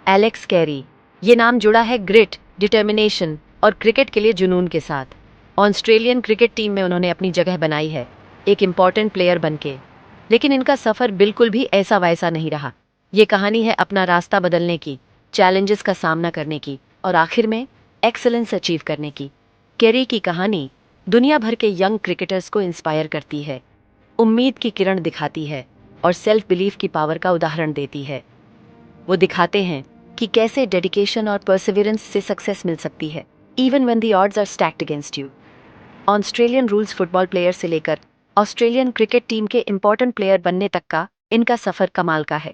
Alex Carey. ये नाम जुड़ा है ग्रिट, डिटर्मिनेशन और क्रिकेट के लिए जुनून के साथ। ऑस्ट्रेलियन क्रिकेट टीम में उन्होंने अपनी जगह बनाई है, एक इम्पॉर्टेंट प्लेयर बनके। लेकिन इनका सफ़र बिल्कुल भी ऐसा वैसा नहीं रहा। ये कहानी है अपना रास्ता बदलने की, चैलेंजेस का सामना करने की और आखिर में एक्सेलेंस अचीव करने की। कैरी की कहानी दुनिया भर के यंग क्रिकेटर्स को इंस्पायर करती है, उम्मीद की किरण दिखाती है और सेल्फ बिलीफ की पावर का उदाहरण देती है। वो दिखाते हैं कि कैसे डेडिकेशन और परसिवरेंस से सक्सेस मिल सकती है, even when the odds are stacked against you. Australian rules football player से लेकर ऑस्ट्रेलियन क्रिकेट टीम के इम्पोर्टेंट प्लेयर बनने तक का इनका सफ़र कमाल का है।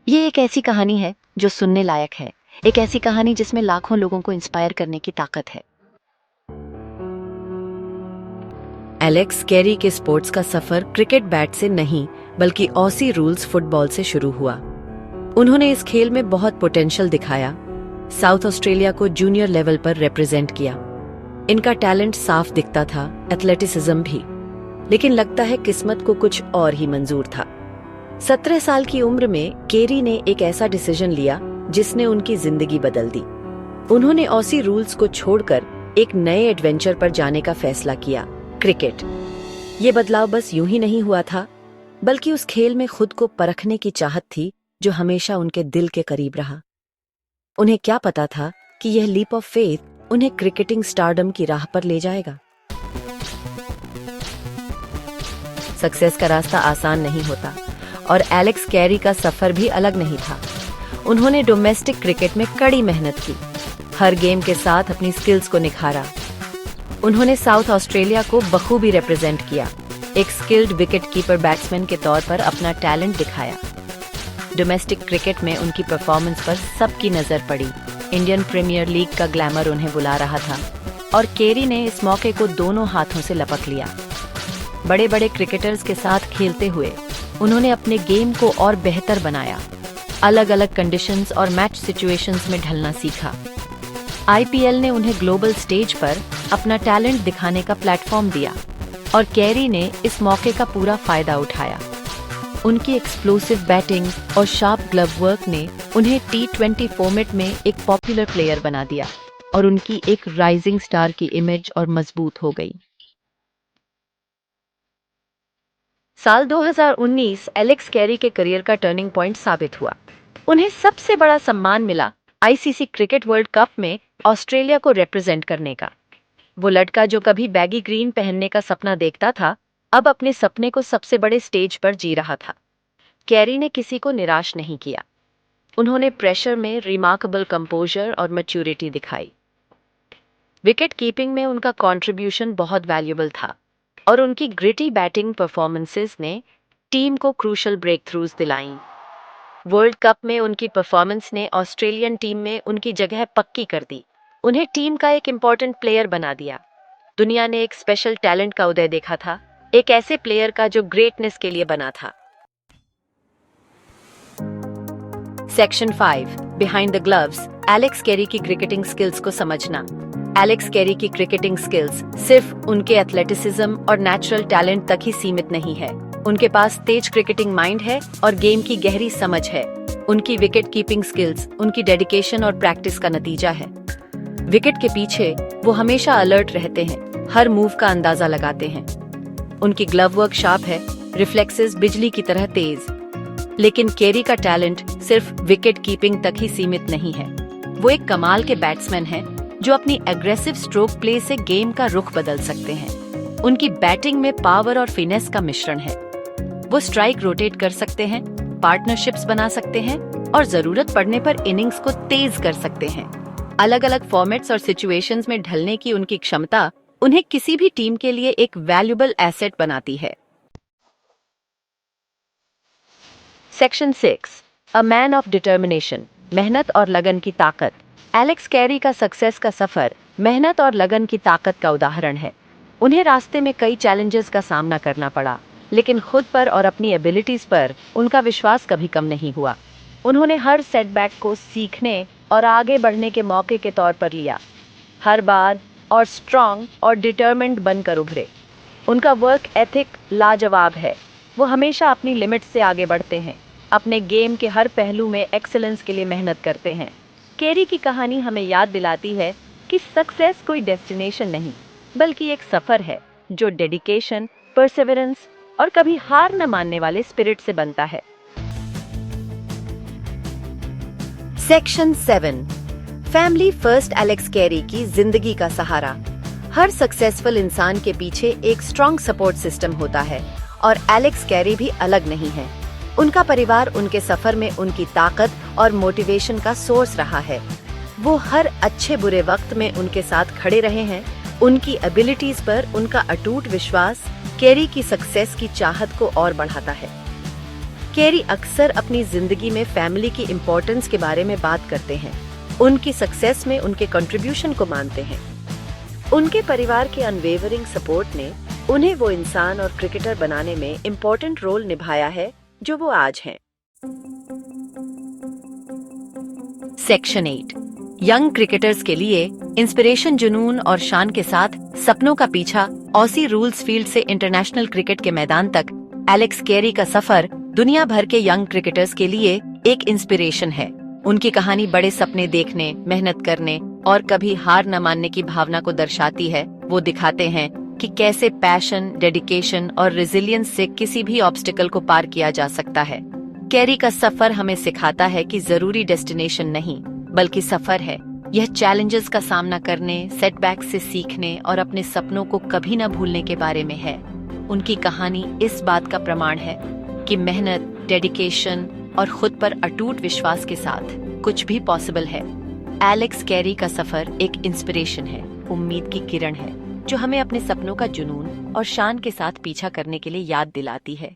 ये एक ऐसी कहानी है जो सुनने लायक है, एक ऐसी कहानी जिसमें लाखों लोगों को इंस्पायर करने की ताकत है। एलेक्स कैरी के स्पोर्ट्स का सफ़र क्रिकेट बैट से नहीं बल्कि ऑसी रूल्स फुटबॉल से शुरू हुआ। उन्होंने इस खेल में बहुत पोटेंशियल दिखाया, साउथ ऑस्ट्रेलिया को जूनियर लेवल पर रिप्रेजेंट किया। इनका टैलेंट साफ दिखता था, एथलेटिसिज्म भी, लेकिन लगता है किस्मत को कुछ और ही मंजूर था। 17 साल की उम्र में कैरी ने एक ऐसा डिसीजन लिया जिसने उनकी जिंदगी बदल दी। उन्होंने ऑसी रूल्स को छोड़कर एक नए एडवेंचर पर जाने का फैसला किया, क्रिकेट। ये बदलाव बस यूं ही नहीं हुआ था, बल्कि उस खेल में खुद को परखने की चाहत थी जो हमेशा उनके दिल के करीब रहा। उन्हें क्या पता था कि यह लीप ऑफ फेथ उन्हें क्रिकेटिंग स्टारडम की राह पर ले जाएगा। सक्सेस का रास्ता आसान नहीं होता और एलेक्स कैरी का सफर भी अलग नहीं था। उन्होंने डोमेस्टिक क्रिकेट में कड़ी मेहनत की, हर गेम के साथ अपनी स्किल्स को निखारा। उन्होंने साउथ ऑस्ट्रेलिया को बखूबी रिप्रेजेंट किया, एक स्किल्ड विकेट कीपर बैट्समैन के तौर पर अपना टैलेंट दिखाया। डोमेस्टिक क्रिकेट में उनकी परफॉर्मेंस पर सबकी नजर पड़ी। इंडियन प्रीमियर लीग का ग्लैमर उन्हें बुला रहा था और कैरी ने इस मौके को दोनों हाथों से लपक लिया। बड़े बड़े क्रिकेटर्स के साथ खेलते हुए उन्होंने अपने गेम को और बेहतर बनाया, अलग अलग कंडीशंस और मैच सिचुएशंस में ढलना सीखा। आईपीएल ने उन्हें ग्लोबल स्टेज पर अपना टैलेंट दिखाने का प्लेटफॉर्म दिया और कैरी ने इस मौके का पूरा फायदा उठाया। उनकी एक्सप्लोसिव बैटिंग और शार्प ग्लव वर्क ने उन्हें T20 फॉर्मेट में एक पॉपुलर प्लेयर बना दिया और उनकी एक राइजिंग स्टार की इमेज और मजबूत हो गई। साल 2019 एलेक्स कैरी के करियर का टर्निंग पॉइंट साबित हुआ। उन्हें सबसे बड़ा सम्मान मिला आईसीसी क्रिकेट वर्ल्ड कप में ऑस्ट्रेलिया को रिप्रेजेंट करने का। वो लड़का जो कभी बैगी ग्रीन पहनने का सपना देखता था, अब अपने सपने को सबसे बड़े स्टेज पर जी रहा था। कैरी ने किसी को निराश नहीं किया। उन्होंने प्रेशर में रिमार्केबल कंपोजर और मैच्योरिटी दिखाई। विकेट कीपिंग में उनका कंट्रीब्यूशन बहुत वैल्यूएबल था और उनकी ग्रिटी बैटिंग परफॉर्मेंसेस ने टीम को क्रूशल ब्रेक थ्रूज दिलाईं। वर्ल्ड कप में उनकी परफॉर्मेंस ने ऑस्ट्रेलियन टीम में उनकी जगह पक्की कर दी, उन्हें टीम का एक इम्पॉर्टेंट प्लेयर बना दिया। दुनिया ने एक स्पेशल टैलेंट का उदय देखा था, एक ऐसे प्लेयर का जो ग्रेटनेस के लिए बना था। Section 5 behind the gloves, Alex Carey की क्रिकेटिंग स्किल्स को समझना। एलेक्स कैरी की क्रिकेटिंग स्किल्स सिर्फ उनके एथलेटिसिज्म और नेचुरल टैलेंट तक ही सीमित नहीं है। उनके पास तेज क्रिकेटिंग माइंड है और गेम की गहरी समझ है। उनकी विकेट कीपिंग स्किल्स उनकी डेडिकेशन और प्रैक्टिस का नतीजा है। विकेट के पीछे वो हमेशा अलर्ट रहते हैं, हर मूव का अंदाजा लगाते हैं। उनकी ग्लव वर्क शार्प है, रिफ्लेक्सेस बिजली की तरह तेज। लेकिन कैरी का टैलेंट सिर्फ विकेट कीपिंग तक ही सीमित नहीं है। वो एक कमाल के बैट्समैन हैं जो अपनी एग्रेसिव स्ट्रोक प्ले से गेम का रुख बदल सकते हैं। उनकी बैटिंग में पावर और फिनेस का मिश्रण है। वो स्ट्राइक रोटेट कर सकते हैं, पार्टनरशिप्स बना सकते हैं और जरूरत पड़ने पर इनिंग्स को तेज कर सकते हैं। अलग अलग फॉर्मेट्स और सिचुएशंस में ढलने की उनकी क्षमता उन्हें किसी भी टीम के लिए एक वैल्यूएबल एसेट बनाती है। Section 6 a man of determination, मेहनत और लगन की ताकत। एलेक्स कैरी का सक्सेस का सफर मेहनत और लगन की ताकत का उदाहरण है। उन्हें रास्ते में कई चैलेंजेस का सामना करना पड़ा, लेकिन खुद पर और अपनी एबिलिटीज पर उनका विश्वास कभी कम नहीं हुआ। उन्होंने हर सेटबैक को सीखने और आगे बढ़ने के मौके के तौर पर लिया, हर बार और स्ट्रांग और डिटर्मिन्ड बनकर उभरे। उनका वर्क एथिक लाजवाब है। वो हमेशा अपनी लिमिट से आगे बढ़ते हैं, अपने गेम के हर पहलू में एक्सेलेंस के लिए मेहनत करते हैं। कैरी की कहानी हमें याद दिलाती है कि सक्सेस कोई डेस्टिनेशन नहीं, बल्कि एक सफर है जो डेडिकेशन, परसेवरेंस और कभी हार न मानने वाले स्पिरिट से बनता है। Section 7, family first Alex Carey की जिंदगी का सहारा। हर सक्सेसफुल इंसान के पीछे एक स्ट्रॉन्ग सपोर्ट सिस्टम होता है और एलेक्स कैरी भी अलग नहीं है। उनका परिवार उनके सफर में उनकी ताकत और मोटिवेशन का सोर्स रहा है। वो हर अच्छे बुरे वक्त में उनके साथ खड़े रहे हैं। उनकी एबिलिटीज पर उनका अटूट विश्वास कैरी की सक्सेस की चाहत को और बढ़ाता है। कैरी अक्सर अपनी जिंदगी में फैमिली की इम्पोर्टेंस के बारे में बात करते हैं। उनकी सक्सेस में उनके कंट्रीब्यूशन को मानते हैं। उनके परिवार के अनवेवरिंग सपोर्ट ने उन्हें वो इंसान और क्रिकेटर बनाने में इम्पोर्टेंट रोल निभाया है जो वो आज हैं। सेक्शन 8, यंग क्रिकेटर्स के लिए इंस्पिरेशन, जुनून और शान के साथ सपनों का पीछा। ऑसी रूल्स फील्ड से इंटरनेशनल क्रिकेट के मैदान तक एलेक्स कैरी का सफर दुनिया भर के यंग क्रिकेटर्स के लिए एक इंस्पिरेशन है। उनकी कहानी बड़े सपने देखने, मेहनत करने और कभी हार न मानने की भावना को दर्शाती है। वो दिखाते हैं कि कैसे पैशन, डेडिकेशन और रेजिलियंस से किसी भी ऑब्स्टिकल को पार किया जा सकता है। कैरी का सफर हमें सिखाता है कि जरूरी डेस्टिनेशन नहीं, बल्कि सफर है। यह चैलेंजेस का सामना करने, सेटबैक से सीखने और अपने सपनों को कभी न भूलने के बारे में है। उनकी कहानी इस बात का प्रमाण है कि मेहनत, डेडिकेशन और खुद पर अटूट विश्वास के साथ कुछ भी पॉसिबल है। एलेक्स कैरी का सफर एक इंस्पिरेशन है, उम्मीद की किरण है, जो हमें अपने सपनों का जुनून और शान के साथ पीछा करने के लिए याद दिलाती है।